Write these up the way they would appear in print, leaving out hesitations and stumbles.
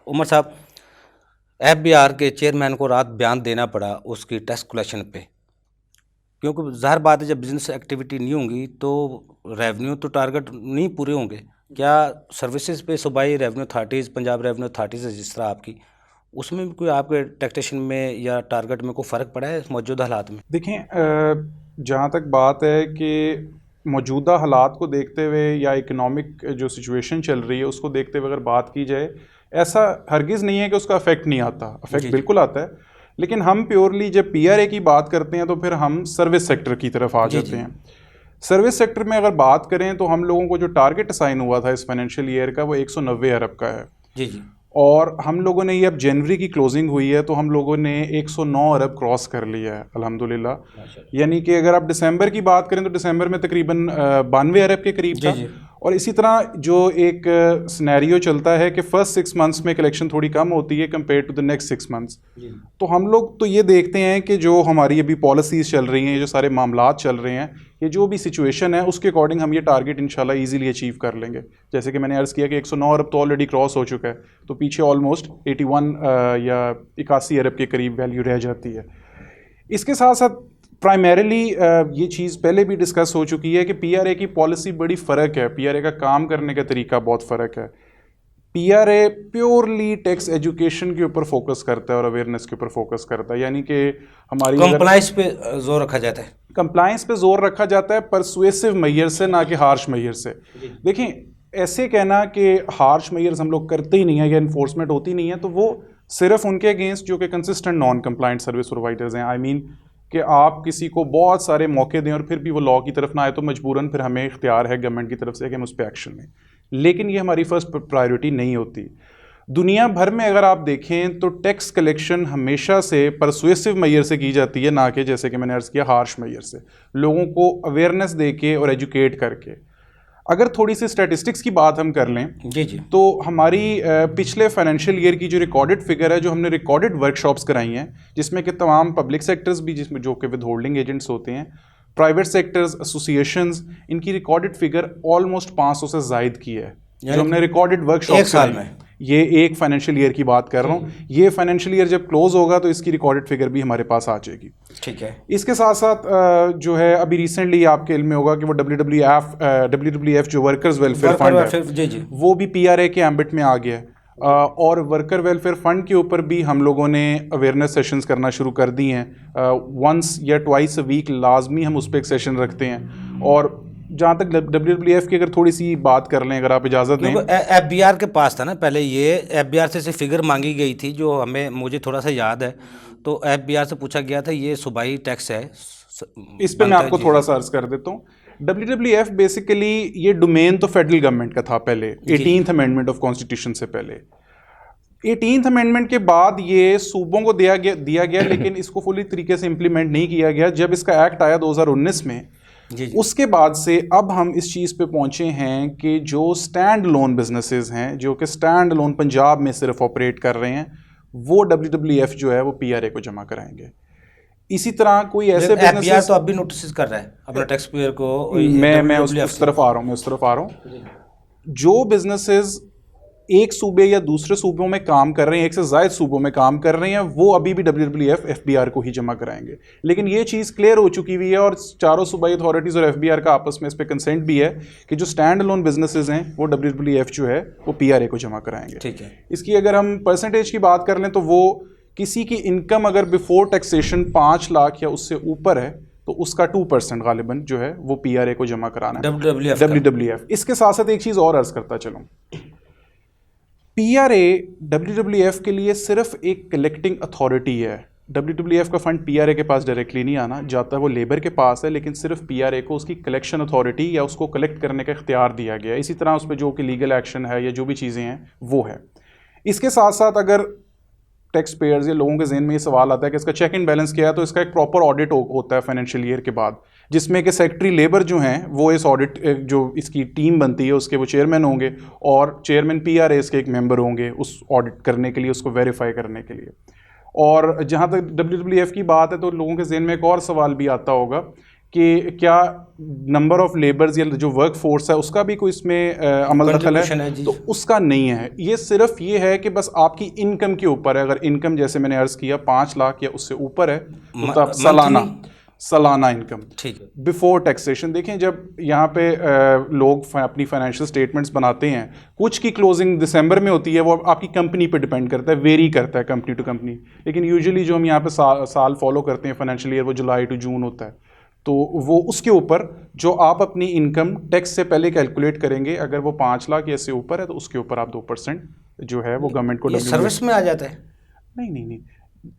उमर साहब, एफबीआर के चेयरमैन को रात बयान देना पड़ा उसकी टैक्स कलेक्शन पे, क्योंकि ज़ाहिर बात है जब बिजनेस एक्टिविटी नहीं होंगी तो रेवेन्यू तो टारगेट नहीं पूरे होंगे। क्या सर्विसेज पे सूबाई revenue authorities, Punjab revenue authorities है जिस तरह आपकी, उसमें भी कोई आपके टैक्सेशन में या टारगेट में कोई फ़र्क पड़ा है मौजूदा हालात में? देखें, जहाँ तक बात है कि मौजूदा हालात को देखते हुए या इकोनॉमिक जो सिचुएशन चल रही है उसको देखते हुए अगर बात की जाए, ऐसा हरगिज़ नहीं है कि उसका अफेक्ट नहीं आता। अफेक्ट जी जी। बिल्कुल आता है, लेकिन हम प्योरली जब पीआरए की बात करते हैं तो फिर हम सर्विस सेक्टर की तरफ आ जी जाते जी। हैं। सर्विस सेक्टर में अगर बात करें तो हम लोगों को जो टारगेट असाइन हुआ था इस फाइनेंशियल ईयर का वो 190 अरब का है। जी जी। और हम लोगों ने ये, अब जनवरी की क्लोजिंग हुई है तो हम लोगों ने 109 अरब क्रॉस कर लिया है अल्हम्दुलिल्लाह। यानी कि अगर आप दिसंबर की बात करें तो दिसंबर में तकरीबन 92 अरब के करीब जी था। जी। और इसी तरह जो एक सिनेरियो चलता है कि फर्स्ट 6 मंथ्स में कलेक्शन थोड़ी कम होती है compare to the next 6 months. तो हम लोग तो ये देखते हैं कि जो हमारी अभी पॉलिसीज़ चल रही हैं, जो सारे मामलात चल रहे हैं, ये जो भी सिचुएशन है उसके अकॉर्डिंग हम ये टारगेट इंशाल्लाह इजीली अचीव कर लेंगे। जैसे कि मैंने अर्ज़ किया कि 109 अरब तो ऑलरेडी क्रॉस हो चुका है, तो पीछे ऑलमोस्ट 81 या 81 अरब के करीब वैल्यू रह जाती है। इसके साथ साथ प्राइमरीली ये चीज़ पहले भी डिस्कस हो चुकी है कि पीआरए की पॉलिसी बड़ी फ़र्क है, पीआरए का काम करने का तरीका बहुत फ़र्क है। पीआरए प्योरली टैक्स एजुकेशन के ऊपर फोकस करता है और अवेयरनेस के ऊपर फोकस करता है। यानी कि हमारी कंप्लाइंस पे जोर रखा जाता है। कंप्लायंस पे जोर रखा जाता है, परसुएसिव मैयर से, ना कि हार्श मैयर से। देखें, ऐसे कहना कि हार्श मैयर्स हम लोग करते ही नहीं है या इन्फोर्समेंट होती नहीं है, तो वो सिर्फ उनके अगेंस्ट जो कि consistent non compliant service providers हैं। आई मीन कि आप किसी को बहुत सारे मौके दें और फिर भी वो लॉ की तरफ ना आए तो मजबूरन फिर हमें इख्तियार है गवर्नमेंट की तरफ से कि हम उस पर एक्शन लें, लेकिन ये हमारी फर्स्ट प्रायोरिटी नहीं होती। दुनिया भर में अगर आप देखें तो टैक्स कलेक्शन हमेशा से परसुएसिव मैयर से की जाती है, ना कि जैसे कि मैंने अर्ज़ किया हार्श मैयर से, लोगों को अवेयरनेस दे के और एजुकेट करके। अगर थोड़ी सी स्टैटिस्टिक्स की बात हम कर लें जी जी। तो हमारी पिछले फाइनेंशियल ईयर की जो रिकॉर्डेड फिगर है, जो हमने रिकॉर्डेड वर्कशॉप्स कराई हैं, जिसमें कि तमाम पब्लिक सेक्टर्स भी, जिसमें जो कि विद होल्डिंग एजेंट्स होते हैं, प्राइवेट सेक्टर्स, एसोसिएशंस, इनकी रिकॉर्डेड फिगर ऑलमोस्ट 500 से ज़ायद की है जो हमने रिकॉर्डेड वर्कशॉप एक साल में। ये एक फाइनेंशियल ईयर की बात कर रहा हूँ। ये फाइनेंशियल ईयर जब क्लोज होगा तो इसकी रिकॉर्डेड फिगर भी हमारे पास आ जाएगी। ठीक है। इसके साथ साथ जो है अभी रिसेंटली आपके इल्म में होगा कि वो डब्ल्यू जो वर्कर्स वेलफेयर फंड है, जी जी। वो भी पीआरए के एम्बिट में आ गया है। और वर्कर वेलफेयर फंड के ऊपर भी हम लोगों ने अवेयरनेस सेशंस करना शुरू कर दी हैं। वंस या ट्वाइस अ वीक लाजमी हम उस पर एक सेशन रखते हैं। और जहाँ तक डब्ल्यू की अगर थोड़ी सी बात कर लें, अगर आप इजाज़त दें। क्योंकि एफबीआर के पास था ना पहले, ये एफबीआर से फिगर मांगी गई थी जो हमें, मुझे थोड़ा सा याद है, तो एफबीआर से पूछा गया था ये सूबाई टैक्स है इस पे मैं बनता है। आपको जी थोड़ा जी। सा अर्ज कर देता हूँ। डब्ल्यू बेसिकली ये डोमेन तो फेडरल गवर्नमेंट का था पहले, जी जी। 18th अमेंडमेंट ऑफ कॉन्स्टिट्यूशन से पहले। 18th अमेंडमेंट के बाद ये सूबों को दिया गया लेकिन इसको फुली तरीके से इंप्लीमेंट नहीं किया गया। जब इसका एक्ट आया 2019 में, जी जी। उसके बाद से अब हम इस चीज़ पे पहुंचे हैं कि जो स्टैंड लोन बिजनेसेस हैं, जो कि स्टैंड लोन पंजाब में सिर्फ ऑपरेट कर रहे हैं, वो डब्ल्यू जो है वो पीआरए को जमा कराएंगे। इसी तरह कोई ऐसे एफबीआर बिजनेसेस, तो अब भी नोटिस कर रहा है अपना टैक्स पेयर को। मैं डब्ल्यूडब्ल्यूएफ उस से। तरफ आ रहा हूँ, मैं उस तरफ आ रहा हूँ। जो बिजनेसेस एक सूबे या दूसरे सूबों में काम कर रहे हैं, एक से ज़ायद सूबों में काम कर रहे हैं, वो अभी भी एफबीआर को ही जमा कराएंगे। लेकिन ये चीज़ क्लियर हो चुकी हुई है और चारों सूबाई अथॉरिटीज़ और एफबीआर का आपस में इस पर कंसेंट भी है कि जो स्टैंड लोन बिजनेसेस हैं वो डब्ल्यूडब्ल्यूएफ जो है वो पीआरए को जमा कराएंगे। ठीक है। इसकी अगर हम परसेंटेज की बात कर लें तो वो किसी की इनकम अगर बिफोर टैक्सेशन 5 लाख या उससे ऊपर है तो उसका 2% गालिबन जो है वो पीआरए को जमा कराना है, डब्ल्यूडब्ल्यूएफ। इसके साथ साथ एक चीज़ और अर्ज करता चलूँ, पीआरए डब्ल्यूडब्ल्यूएफ के लिए सिर्फ एक कलेक्टिंग अथॉरिटी है। डब्ल्यूडब्ल्यूएफ का फंड पीआरए के पास डायरेक्टली नहीं आना जाता है, वो लेबर के पास है, लेकिन सिर्फ पीआरए को उसकी कलेक्शन अथॉरिटी या उसको कलेक्ट करने का इख्तियार दिया गया है। इसी तरह उस पर जो कि लीगल एक्शन है या जो भी चीज़ें हैं वो है। इसके साथ साथ अगर टैक्स पेयर्स या लोगों के जहन में ये सवाल आता है कि इसका चेक एंड बैलेंस क्या है, तो इसका एक प्रॉपर ऑडिट होता है फाइनेंशियल ईयर के बाद, जिसमें कि सेक्रेटरी लेबर जो हैं वो इस ऑडिट, जो इसकी टीम बनती है उसके वो चेयरमैन होंगे और चेयरमैन पीआरए के एक मेंबर होंगे उस ऑडिट करने के लिए, उसको वेरीफाई करने के लिए। और जहाँ तक डब्ल्यूडब्ल्यूएफ की बात है तो लोगों के जहन में एक और सवाल भी आता होगा कि क्या नंबर ऑफ लेबर्स या जो वर्क फोर्स है उसका भी कोई इसमें अमल दखल Contribution है, है जी। तो उसका नहीं है। ये सिर्फ ये है कि बस आपकी इनकम के ऊपर है। अगर इनकम जैसे मैंने अर्ज किया 5 लाख या उससे ऊपर है तो तब सालाना इनकम, ठीक है। Before taxation. देखें जब यहाँ पे लोग अपनी फाइनेंशियल स्टेटमेंट्स बनाते हैं, कुछ की क्लोजिंग दिसंबर में होती है, वो आपकी कंपनी पे डिपेंड करता है, वेरी करता है कंपनी टू कंपनी। लेकिन यूजुअली जो हम यहाँ पे साल फॉलो करते हैं फाइनेंशियल ईयर, वो जुलाई टू जून होता है। तो वो उसके ऊपर जो आप अपनी इनकम टैक्स से पहले कैलकुलेट करेंगे, अगर वो 5 लाख या से ऊपर है तो उसके ऊपर आप 2% जो है वो गवर्नमेंट को सर्विस में आ जाता है। नहीं,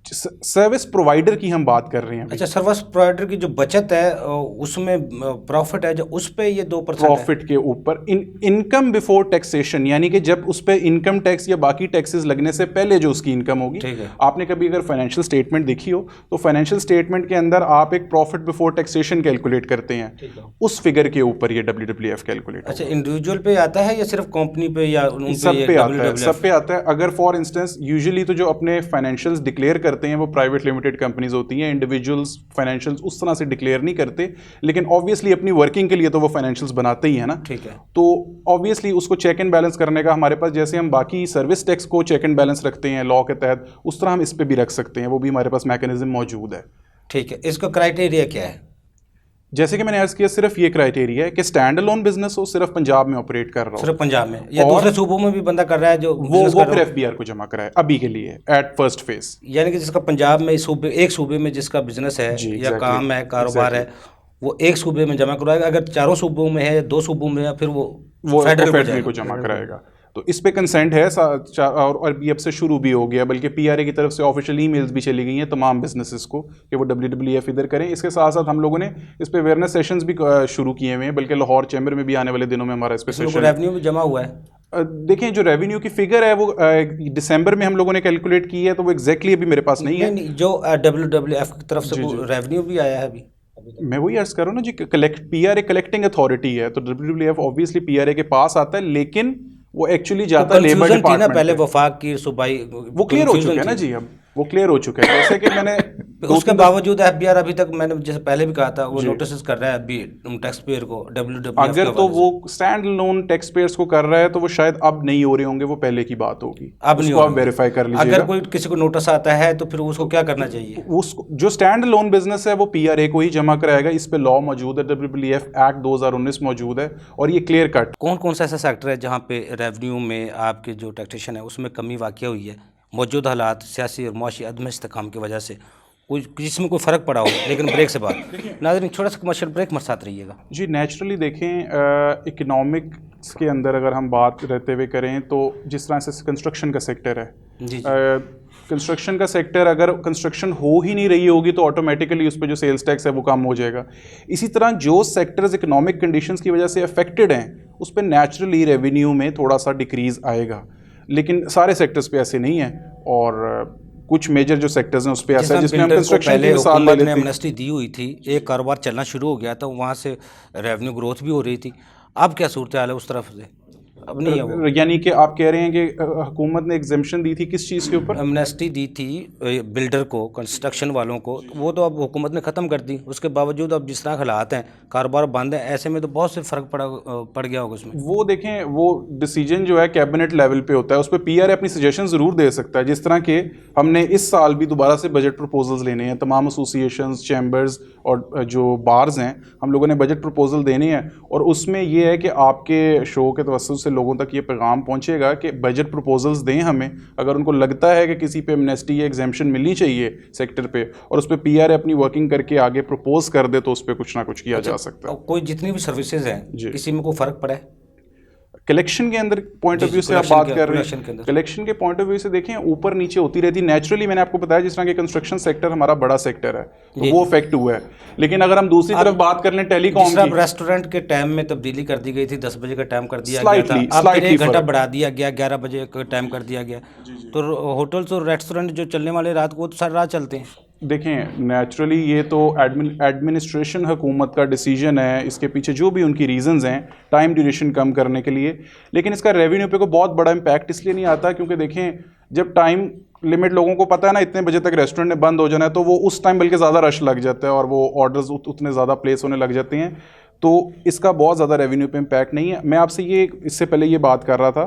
सर्विस प्रोवाइडर की हम बात कर रहे हैं। अच्छा, सर्विस प्रोवाइडर की जो बचत है उसमें प्रॉफिट है, जो उस पे ये 2% प्रॉफिट के ऊपर इनकम बिफोर टैक्सेशन, यानी कि जब उस पे इनकम टैक्स या बाकी टैक्सेस लगने से पहले जो उसकी इनकम होगी। ठीक है। आपने कभी अगर फाइनेंशियल स्टेटमेंट देखी हो तो फाइनेंशियल स्टेटमेंट के अंदर आप एक प्रॉफिट बिफोर टैक्सेशन कैलकुलेट करते हैं, उस फिगर के ऊपर ये WWF कैलकुलेट। अच्छा, इंडिविजुअल पे आता है या सिर्फ कंपनी पे या उन सब पे आता है, सब पे आता है। अगर फॉर इंस्टेंस यूजुअली तो जो अपने फाइनेंशियल्स डिक्लेयर करते हैं वो प्राइवेट लिमिटेड कंपनीज होती हैं, इंडिविजुअल्स फाइनेंशियल्स उस तरह से डिक्लेयर नहीं करते, लेकिन ऑब्वियसली अपनी वर्किंग के लिए तो वो फाइनेंशियल्स बनाते ही है ना। ठीक है। तो ऑब्वियसली उसको चेक एंड बैलेंस करने का हमारे पास, जैसे हम बाकी सर्विस टैक्स को चेक एंड बैलेंस रखते हैं लॉ के तहत, उस तरह हम इस पे भी रख सकते हैं, वो भी हमारे पास मैकेनिज्म मौजूद है। ठीक है। इसका क्राइटेरिया क्या है? जैसे कि मैंने अर्ज किया, सिर्फ ये क्राइटेरिया है कि स्टैंड अलोन बिजनेस हो, सिर्फ पंजाब में ऑपरेट कर रहा हो। सिर्फ पंजाब में या दूसरे सूबों में भी बंदा कर रहा है जो वो फिर FBR को जमा कराए अभी के लिए एट फर्स्ट फेज। यानी कि जिसका पंजाब में एक सूबे में जिसका बिजनेस है या काम है, कारोबार है, वो एक सूबे में जमा करवाएगा। अगर 4 सूबों में है या 2 सूबों में है, फिर वो फेडरल को जमा कराएगा। तो इस पे कंसेंट है और अभी अब से शुरू भी हो गया, बल्कि PRA की तरफ से ऑफिशियल ईमेल्स भी चली गई हैं तमाम बिजनेसेस को कि वो WWF इधर करें। इसके साथ साथ हम लोगों ने इस पे अवेयरनेस सेशंस भी शुरू किए हुए हैं, बल्कि लाहौर चैम्बर में भी आने वाले दिनों में हमारा इस पे सेशन। रेवेन्यू भी जमा हुआ है। देखें जो रेवेन्यू की फिगर है वो दिसंबर में हम लोगों ने कैलकुलेट की है, तो वो एग्जैक्टली अभी मेरे पास नहीं है। जो WWF की तरफ से रेवेन्यू भी आया है अभी। मैं वही अर्ज कर रहा हूँ ना जी, PRA कलेक्टिंग अथॉरिटी है, तो WWF ऑब्वियसली PRA के पास आता है, लेकिन वो एक्चुअली जाता है लेबर डिपार्टमेंट। पहले वफाक की सूबाई वो क्लियर हो चुका है ना जी, अब वो क्लियर हो चुका है। जैसे कि मैंने उसके बावजूद FBR अभी तक, मैंने जैसे पहले भी कहा था, वो नोटिस कर रहा है अभी टैक्स पेयर को WWF। अगर तो वो स्टैंड लोन टैक्स पेयर्स को कर रहा है तो वो शायद अब नहीं हो रहे होंगे, वो पहले की बात होगी। अब नहीं, आप वेरीफाई कर लीजिएगा। अगर कोई किसी को नोटिस आता है तो फिर उसको क्या करना चाहिए? उसको जो स्टैंड लोन बिजनेस है वो PRA को ही जमा कराएगा। इस पे लॉ मौजूद है, WWF एक्ट 2019 मौजूद है, और ये क्लियर कट। कौन कौन सा ऐसा सेक्टर है जहाँ पे रेवेन्यू में आपके जो टैक्सेशन है उसमें कमी वाक़या हुई है, मौजूदा हालात सियासी और मुआशी अदम इस्तेकाम की वजह से, कोई जिसमें कोई फ़र्क पड़ा हो? लेकिन ब्रेक से बाद नाज़रीन छोटा सा कमर्शियल ब्रेक मेरे साथ रहिएगा जी। नेचुरली देखें, इकोनॉमिक्स के अंदर अगर हम बात रहते हुए करें तो जिस तरह से कंस्ट्रक्शन का सेक्टर है जी, कंस्ट्रक्शन का सेक्टर, अगर कंस्ट्रक्शन हो ही नहीं रही होगी तो ऑटोमेटिकली उस पर जो सेल्स टैक्स है वो कम हो जाएगा। इसी तरह जो सेक्टर्स इकोनॉमिक कंडीशंस की वजह से अफेक्टेड हैं उस पर नेचुरली रेवेन्यू में थोड़ा सा डिक्रीज़ आएगा, लेकिन सारे सेक्टर्स पे ऐसे नहीं है, और कुछ मेजर जो सेक्टर्स हैं उस पर ऐसा है जिसमें हम कंस्ट्रक्शन की मिसाल ले लेते हैं। एमनेस्टी दी हुई थी, एक कारोबार चलना शुरू हो गया था, वहाँ से रेवेन्यू ग्रोथ भी हो रही थी। अब क्या सूरत हाल है उस तरफ से? अब नहीं है वो। यानी कि आप कह रहे हैं कि हुकूमत ने एग्जेम्पशन दी थी किस चीज़ के ऊपर? एमनेस्टी दी थी बिल्डर को, कंस्ट्रक्शन वालों को, वो तो अब हुकूमत ने ख़त्म कर दी। उसके बावजूद अब जिस तरह हालात हैं, कारोबार बंद है, ऐसे में तो बहुत से फ़र्क पड़ गया होगा उसमें। वो देखें, वो डिसीजन जो है कैबिनेट लेवल पे होता है, उस पर PRA अपनी सजेशन ज़रूर दे सकता है। जिस तरह के हमने इस साल भी दोबारा से बजट प्रपोजल्स लेने हैं, तमाम एसोसिएशंस, चैम्बर्स और जो बार्स हैं, हम लोगों ने बजट प्रपोजल देने हैं, और उसमें ये है कि आपके शो के तवस्सुस से लोगों तक ये पैगाम पहुंचेगा कि बजट प्रपोजल्स दें हमें। अगर उनको लगता है कि किसी पे एमनेस्टी या एग्जेम्पशन मिलनी चाहिए सेक्टर पे, और उस पर PRA अपनी वर्किंग करके आगे प्रपोज कर दे, तो उस पर कुछ ना कुछ किया जा सकता है। कोई जितनी भी सर्विसेज हैं, किसी में कोई फ़र्क पड़ा है? कलेक्शन के अंदर पॉइंट ऑफ व्यू से आप बात कर रहे हैं, कलेक्शन के पॉइंट ऑफ व्यू से देखें ऊपर नीचे होती रहती है नेचुरली। मैंने आपको बताया जिस तरह के कंस्ट्रक्शन सेक्टर हमारा बड़ा सेक्टर है, तो वो इफेक्ट हुआ है। लेकिन अगर हम दूसरी तरफ बात कर लें टेलीकॉम की, रेस्टोरेंट के टाइम में तब्दीली कर दी गई थी, 10 बजे का टाइम कर दिया गया था, अब 1 घंटा बढ़ा दिया गया, 11 बजे का टाइम कर दिया गया। तो होटल्स और रेस्टोरेंट जो चलने वाले रात को, वो तो सारी रात चलते हैं। देखें नेचुरली ये तो एडमिनिस्ट्रेशन हुकूमत का डिसीजन है, इसके पीछे जो भी उनकी रीजंस हैं टाइम ड्यूरेशन कम करने के लिए। लेकिन इसका रेवेन्यू पे को बहुत बड़ा इम्पैक्ट इसलिए नहीं आता क्योंकि देखें जब टाइम लिमिट लोगों को पता है ना इतने बजे तक रेस्टोरेंट ने बंद हो जाना है, तो वो उस टाइम बल्कि ज़्यादा रश लग जाता है और वो ऑर्डर्स उतने ज़्यादा प्लेस होने लग जाते हैं, तो इसका बहुत ज़्यादा रेवेन्यू पे इम्पैक्ट नहीं है। मैं आपसे ये इससे पहले ये बात कर रहा था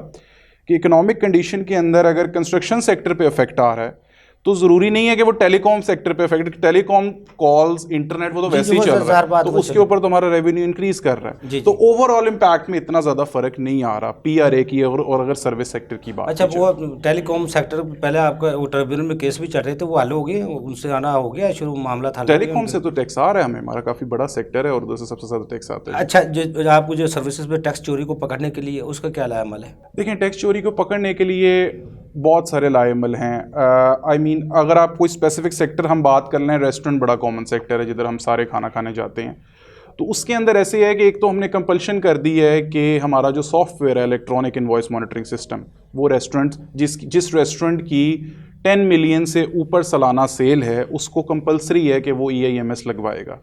कि इकोनॉमिक कंडीशन के अंदर अगर कंस्ट्रक्शन सेक्टर पे इफेक्ट आ रहा है तो ज़रूरी नहीं है कि वो टेलीकॉम सेक्टर पे इफेक्ट, टेलीकॉम कॉल्स इंटरनेट वो तो वैसे ही चल रहा है, तो उसके ऊपर तो हमारा रेवेन्यू इंक्रीज कर रहा है। तो ओवरऑल इम्पैक्ट में इतना ज़्यादा फर्क नहीं आ रहा पीआरए की और अगर सर्विस सेक्टर की बात। अच्छा, वो टेलीकॉम सेक्टर पहले आपका वो ट्रिब्यूनल में केस भी चल रहे थे, वो हल हो गए, उनसे आना हो गया शुरू मामला था? टेलीकॉम से तो टैक्स आ रहा है हमें, हमारा काफ़ी बड़ा सेक्टर है और उधर से सबसे ज़्यादा टैक्स आता है। अच्छा, जो आपको जो सर्विसेज पे टैक्स चोरी को पकड़ने के लिए उसका क्या लाएमल है? देखिए, टैक्स चोरी को पकड़ने के लिए बहुत सारे लाएमल हैं। आई मीन अगर आप कोई स्पेसिफिक सेक्टर हम बात कर लें, रेस्टोरेंट बड़ा कॉमन सेक्टर है जिधर हम सारे खाना खाने जाते हैं, तो उसके अंदर ऐसे है कि एक तो हमने कंपल्शन कर दी है कि हमारा जो सॉफ्टवेयर है इलेक्ट्रॉनिक इनवॉइस मॉनिटरिंग सिस्टम, वो रेस्टोरेंट जिस रेस्टोरेंट की 10 मिलियन से ऊपर सालाना सेल है उसको कंपलसरी है कि वो EIMS लगवाएगा।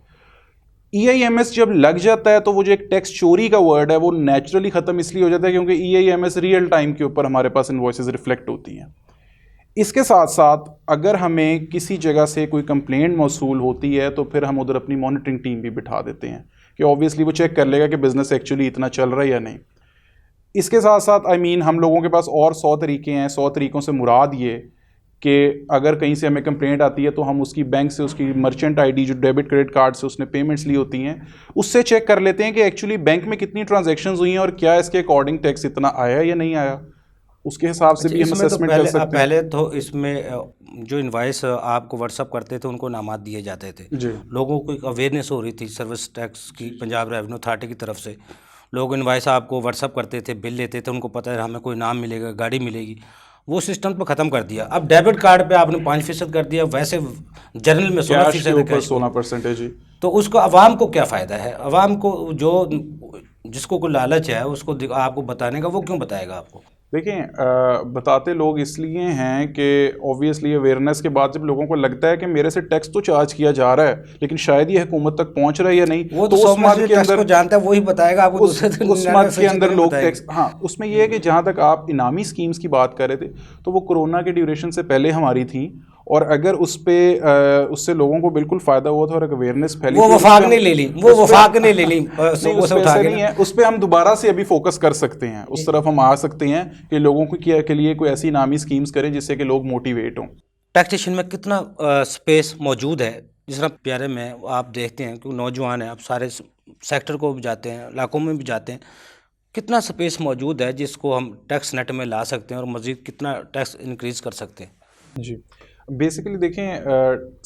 EIMS जब लग जाता है तो वो जो एक टैक्स चोरी का वर्ड है वो नेचुरली ख़त्म इसलिए हो जाता है क्योंकि EIMS रियल टाइम के ऊपर हमारे पास इनवॉइसेस रिफ्लेक्ट होती हैं। इसके साथ साथ अगर हमें किसी जगह से कोई कंप्लेंट मौसूल होती है तो फिर हम उधर अपनी मॉनिटरिंग टीम भी बिठा देते हैं कि ऑब्वियसली वो चेक कर लेगा कि बिज़नेस एक्चुअली इतना चल रहा है या नहीं। इसके साथ साथ आई मीन हम लोगों के पास और 100 तरीके हैं। 100 तरीक़ों से मुराद ये कि अगर कहीं से हमें कंप्लेंट आती है तो हम उसकी बैंक से उसकी मर्चेंट आईडी जो डेबिट क्रेडिट कार्ड से उसने पेमेंट्स ली होती हैं उससे चेक कर लेते हैं कि एक्चुअली बैंक में कितनी ट्रांजैक्शंस हुई हैं और क्या इसके अकॉर्डिंग टैक्स इतना आया या नहीं आया, उसके हिसाब से भी हम असेसमेंट कर सकते हैं। पहले तो इसमें जो इनवाइस आपको व्हाट्सअप करते थे उनको नामात दिए जाते थे, लोगों को एक अवेयरनेस हो रही थी सर्विस टैक्स की, पंजाब रेवेन्यू अथॉरिटी की तरफ से लोग इनवाइस आपको व्हाट्सअप करते थे, बिल लेते थे, उनको पता है हमें कोई नाम मिलेगा, गाड़ी मिलेगी। वो सिस्टम तो ख़त्म कर दिया, अब डेबिट कार्ड पे आपने 5% कर दिया, वैसे जनरल में 16% है जी। तो उसको आवाम को क्या फ़ायदा है? आवाम को जो जिसको कोई लालच है उसको आपको बताने का, वो क्यों बताएगा आपको? देखें, बताते लोग इसलिए हैं कि ऑब्वियसली अवेयरनेस के बाद जब लोगों को लगता है कि मेरे से टैक्स तो चार्ज किया जा रहा है लेकिन शायद ये हुकूमत तक पहुंच रहा है या नहीं, वो तो उस मद के अंदर जानता है, वही बताएगा आपको। उस मद के अंदर लोग टैक्स, हाँ, उसमें ये है कि जहाँ तक आप इनामी स्कीम्स की बात कर रहे थे तो वो कोरोना के ड्यूरेशन से पहले हमारी थी और अगर उससे लोगों को बिल्कुल फ़ायदा हुआ था और अवेयरनेस फैली, वो वफाक ने ले ली, वो वफाक ने ले ली, नहीं है, उस पर हम दोबारा से अभी फोकस कर सकते हैं, उस तरफ हम आ सकते हैं कि लोगों के लिए कोई ऐसी नामी स्कीम्स करें जिससे कि लोग मोटिवेट हों। टैक्सेशन में कितना स्पेस मौजूद है? जिस तरह प्यारे में आप देखते हैं कि नौजवान हैं, आप सारे सेक्टर को भी जाते हैं, इलाकों में भी जाते हैं, कितना स्पेस मौजूद है जिसको हम टैक्स नेट में ला सकते हैं और मज़ीद कितना टैक्स इंक्रीज़ कर सकते हैं? जी, बेसिकली देखें,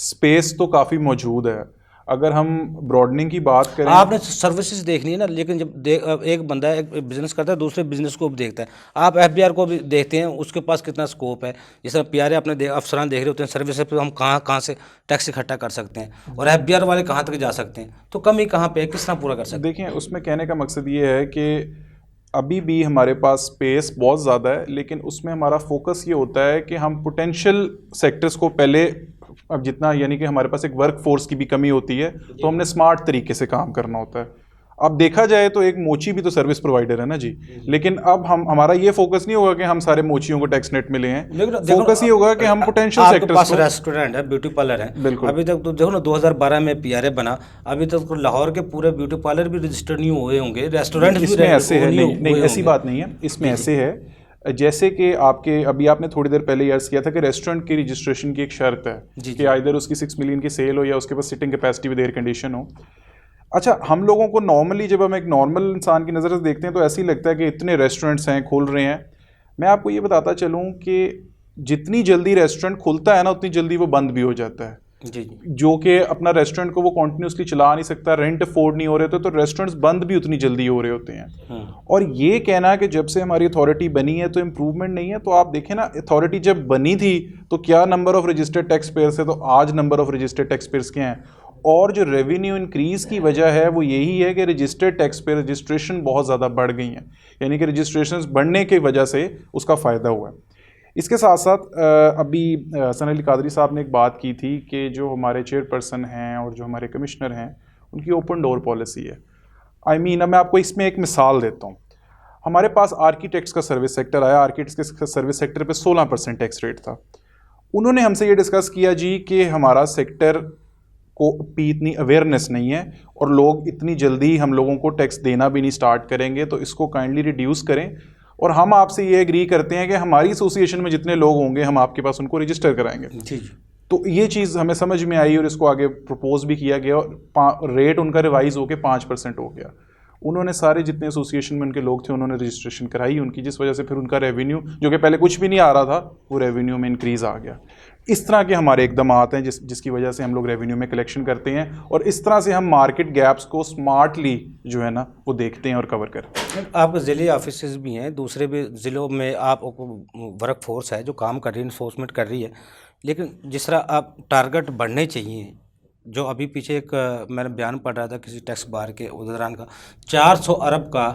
स्पेस तो काफ़ी मौजूद है। अगर हम ब्रॉडनिंग की बात करें, आपने सर्विसेज देखनी है ना, लेकिन जब एक बंदा एक बिजनेस करता है दूसरे बिजनेस को भी देखता है, आप FBR को भी देखते हैं, उसके पास कितना स्कोप है। जैसे प्यारे अपने अफसरान देख रहे होते हैं सर्विसेज पे हम कहाँ से टैक्स इकट्ठा कर सकते हैं और FBR वाले कहाँ तक जा सकते हैं, तो कमी कहाँ पे है, किस तरह पूरा कर सकते हैं? देखिए, उसमें कहने का मकसद ये है कि अभी भी हमारे पास स्पेस बहुत ज़्यादा है लेकिन उसमें हमारा फोकस ये होता है कि हम पोटेंशियल सेक्टर्स को पहले, अब जितना यानी कि हमारे पास एक वर्क फोर्स की भी कमी होती है तो हमने स्मार्ट तरीके से काम करना होता है। अब देखा जाए तो एक मोची भी तो सर्विस प्रोवाइडर है ना जी, लेकिन अब हमारा ये फोकस नहीं होगा कि हम सारे मोचियों को टैक्स नेट में ले आए, फोकस ये होगा कि हम पोटेंशियल सेक्टर्स पास रेस्टोरेंट है, ब्यूटी पार्लर है, बिल्कुल। अभी तक तो देखो ना 2012 में PRA बना, अभी तक तो लाहौर के पूरे ब्यूटी पार्लर भी रजिस्टर्ड नहीं हुए होंगे, रेस्टोरेंट भी ऐसे है नहीं, ऐसी बात नहीं है, इसमें ऐसे है जैसे कि अभी आपने थोड़ी देर पहले अर्ज किया था कि रेस्टोरेंट की रजिस्ट्रेशन की एक शर्त है कि आइदर उसकी 6 मिलियन की सेल हो या उसके पास sitting capacity with air condition हो। अच्छा, हम लोगों को नॉर्मली जब हम एक नॉर्मल इंसान की नज़र से देखते हैं तो ऐसे ही लगता है कि इतने रेस्टोरेंट्स हैं, खुल रहे हैं। मैं आपको ये बताता चलूँ कि जितनी जल्दी रेस्टोरेंट खुलता है ना उतनी जल्दी वो बंद भी हो जाता है जी। जो कि अपना रेस्टोरेंट को वो कॉन्टिन्यूसली चला नहीं सकता, रेंट अफोर्ड नहीं हो रहे थे, तो रेस्टोरेंट्स बंद भी उतनी जल्दी हो रहे होते हैं। और ये कहना कि जब से हमारी अथॉरिटी बनी है तो इम्प्रूवमेंट नहीं है, तो आप देखें ना, अथॉरिटी जब बनी थी तो क्या number of registered tax payers है, तो आज number of registered tax payers क्या हैं। और जो रेवेन्यू इंक्रीज़ की वजह है वो यही है कि रजिस्टर्ड टैक्स पे रजिस्ट्रेशन बहुत ज़्यादा बढ़ गई हैं, यानी कि रजिस्ट्रेशन बढ़ने की वजह से उसका फ़ायदा हुआ है। इसके साथ साथ अभी हसन अली कादरी साहब ने एक बात की थी कि जो हमारे चेयरपर्सन हैं और जो हमारे कमिश्नर हैं उनकी ओपन डोर पॉलिसी है। आई मीन, मैं आपको इसमें एक मिसाल देता हूँ। हमारे पास आर्किटेक्ट्स का सर्विस सेक्टर आया, आर्किटेक्ट्स के सर्विस सेक्टर पे 16% टैक्स रेट था। उन्होंने हमसे ये डिस्कस किया जी कि हमारा सेक्टर को भी इतनी अवेयरनेस नहीं है और लोग इतनी जल्दी हम लोगों को टैक्स देना भी नहीं स्टार्ट करेंगे, तो इसको काइंडली रिड्यूस करें और हम आपसे ये एग्री करते हैं कि हमारी एसोसिएशन में जितने लोग होंगे हम आपके पास उनको रजिस्टर कराएंगे। जी जी। तो ये चीज़ हमें समझ में आई और इसको आगे प्रपोज भी किया गया और रेट उनका रिवाइज होकर 5% हो गया। उन्होंने सारे जितने एसोसिएशन में उनके लोग थे उन्होंने रजिस्ट्रेशन कराई उनकी, जिस वजह से फिर उनका रेवेन्यू जो कि पहले कुछ भी नहीं आ रहा था वो रेवेन्यू में इंक्रीज़ आ गया। इस तरह के हमारे इकदामात हैं जिसकी वजह से हम लोग रेवेन्यू में कलेक्शन करते हैं और इस तरह से हम मार्केट गैप्स को स्मार्टली जो है ना वो देखते हैं और कवर करते हैं। आपके ज़िले ऑफिस भी हैं, दूसरे भी ज़िलों में आप वर्क फोर्स है जो काम कर रही है, इन्फोर्समेंट कर रही है, लेकिन जिस तरह आप टारगेट बढ़ने चाहिए, जो अभी पीछे एक मैंने बयान पढ़ रहा था किसी टैक्स बार के उदाहरण का, 400 अरब का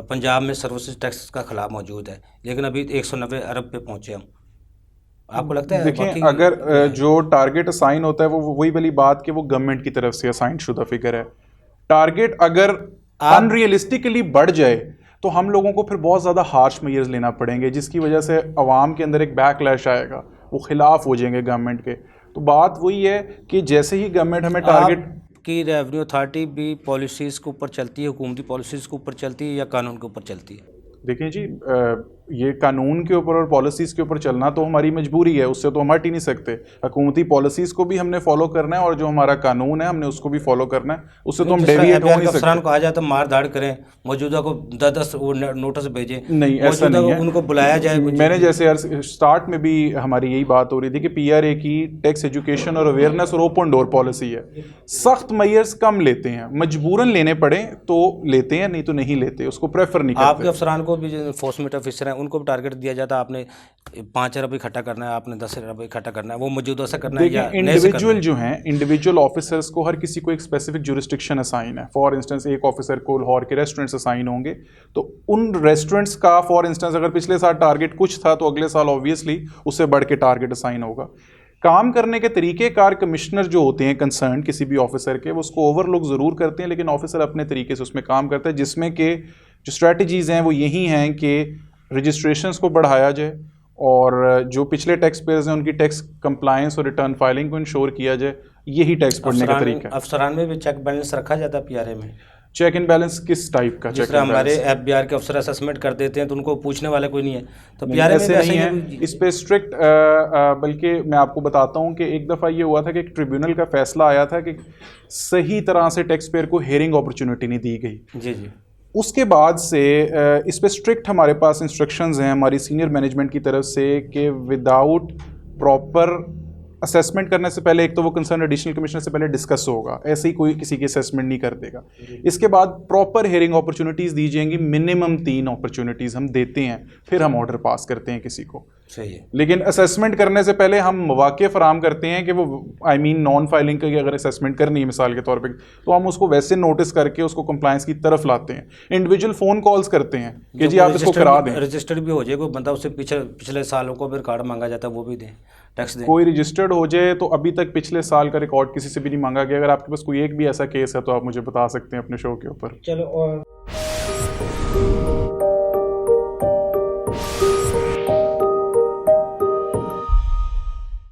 पंजाब में सर्विसेज टैक्स का खिलाफ मौजूद है, लेकिन अभी 190 अरब पे पहुंचे हम। आपको लगता है? देखिए, अगर जो टारगेट असाइन होता है वो वही वाली बात कि वो गवर्नमेंट की तरफ से असाइन शुदा फिगर है। टारगेट अगर अनरियलिस्टिकली बढ़ जाए तो हम लोगों को फिर बहुत ज़्यादा हार्श मेजर्स लेना पड़ेंगे, जिसकी वजह से अवाम के अंदर एक बैकलैश आएगा, वो खिलाफ हो जाएंगे गवर्नमेंट के। तो बात वही है कि जैसे ही गवर्नमेंट हमें टारगेट की रेवेन्यू अथॉरिटी भी पॉलिसीज़ के ऊपर चलती है, हुकूमती पॉलिसीज़ के ऊपर चलती है या कानून के ऊपर चलती है? देखिए जी, ये कानून के ऊपर और पॉलिसीज़ के ऊपर चलना तो हमारी मजबूरी है, उससे तो हम हट ही नहीं सकते। हुकूमती पॉलिसीज़ को भी हमने फॉलो करना है और जो हमारा कानून है हमने उसको भी फॉलो करना है, उससे तो हम डेविएट हो नहीं सकते। अफसरान को आ जाता मार धाड़ करें, मौजूदा को 10 नोटिस भेजें, नहीं ऐसा नहीं है, उनको बुलाया जाए। मैंने जैसे स्टार्ट में भी हमारी यही बात हो रही थी कि PRA की टैक्स एजुकेशन और अवेयरनेस और ओपन डोर पॉलिसी है। सख्त मेजर्स कम लेते हैं, मजबूरन लेने पड़े तो लेते हैं, नहीं तो नहीं लेते, उसको प्रेफर नहीं करते। आपके अफसरान को भी जो इन्फोर्समेंट ऑफिसर हैं उनको भी टारगेट दिया जाता है, आपने 5 अरब इकट्ठा करना है, आपने 10 अरब इकट्ठा करना है, वो मौजूदा से करना है या इंडिविजुअल जो हैं, इंडिविजुअल ऑफिसर्स को हर किसी को एक स्पेसिफिक जुरिस्डिक्शन असाइन है। फॉर इंस्टेंस एक ऑफिसर को लाहौर के रेस्टोरेंट्स असाइन होंगे, तो उन रेस्टोरेंट्स का फॉर इंस्टेंस अगर पिछले साल टारगेट कुछ था तो अगले साल ऑब्वियसली उससे बढ़ के टारगेट असाइन होगा। काम करने के तरीक़ेकार कमिश्नर जो होते हैं कंसर्न किसी भी ऑफिसर के, वो उसको ओवरलुक ज़रूर करते हैं, लेकिन ऑफिसर अपने तरीके से उसमें काम करता है, जिसमें कि जो स्ट्रेटजीज़ हैं वो यही हैं कि रजिस्ट्रेशंस को बढ़ाया जाए और जो पिछले टैक्स पेयर्स हैं उनकी टैक्स कंप्लायंस और रिटर्न फाइलिंग को इंश्योर किया जाए। यही टैक्स बढ़ने का तरीका है। अफसरान में भी चेक बैलेंस रखा जाता है PRA में? चेक एंड बैलेंस किस टाइप का? जिस तरह हमारे FBR के अफसर असेसमेंट कर देते हैं तो उनको पूछने वाला कोई नहीं है, तो PRA में ऐसे नहीं है। इस पे स्ट्रिक्ट, बल्कि मैं आपको बताता हूँ कि एक दफ़ा ये हुआ था कि एक ट्रिब्यूनल का फैसला आया था कि सही तरह से टैक्स पेयर को हेयरिंग अपॉर्चुनिटी नहीं दी गई। जी जी। उसके बाद से इस पे स्ट्रिक्ट हमारे पास इंस्ट्रक्शंस हैं हमारी सीनियर मैनेजमेंट की तरफ से कि विदाउट प्रॉपर असेसमेंट करने से पहले, एक तो वो कंसर्न एडिशनल कमिश्नर से पहले डिस्कस होगा, ऐसे ही कोई किसी की असेसमेंट नहीं कर देगा। इसके बाद प्रॉपर हेयरिंग अपॉर्चुनिटीज़ दी जाएंगी, मिनिमम 3 अपॉर्चुनिटीज़ हम देते हैं, फिर हम ऑर्डर पास करते हैं किसी को। सही है। लेकिन असेसमेंट करने से पहले हम मौके फराम करते हैं कि वो नॉन फाइलिंग की अगर असेसमेंट करनी है मिसाल के तौर पे, तो हम उसको वैसे नोटिस करके उसको कंप्लायंस की तरफ लाते हैं। इंडिविजुअल फ़ोन कॉल्स करते हैं कि जी आप इसको करा दें। रजिस्टर्ड भी हो जाए कोई बंदा, उससे पिछले सालों को भी रिकॉर्ड मांगा जाता है, वो भी दें, टैक्स दें। कोई रजिस्टर्ड हो जाए तो अभी तक पिछले साल का रिकॉर्ड किसी से भी नहीं मांगा गया। अगर आपके पास कोई एक भी ऐसा केस है तो आप मुझे बता सकते हैं अपने शो के ऊपर। चलो और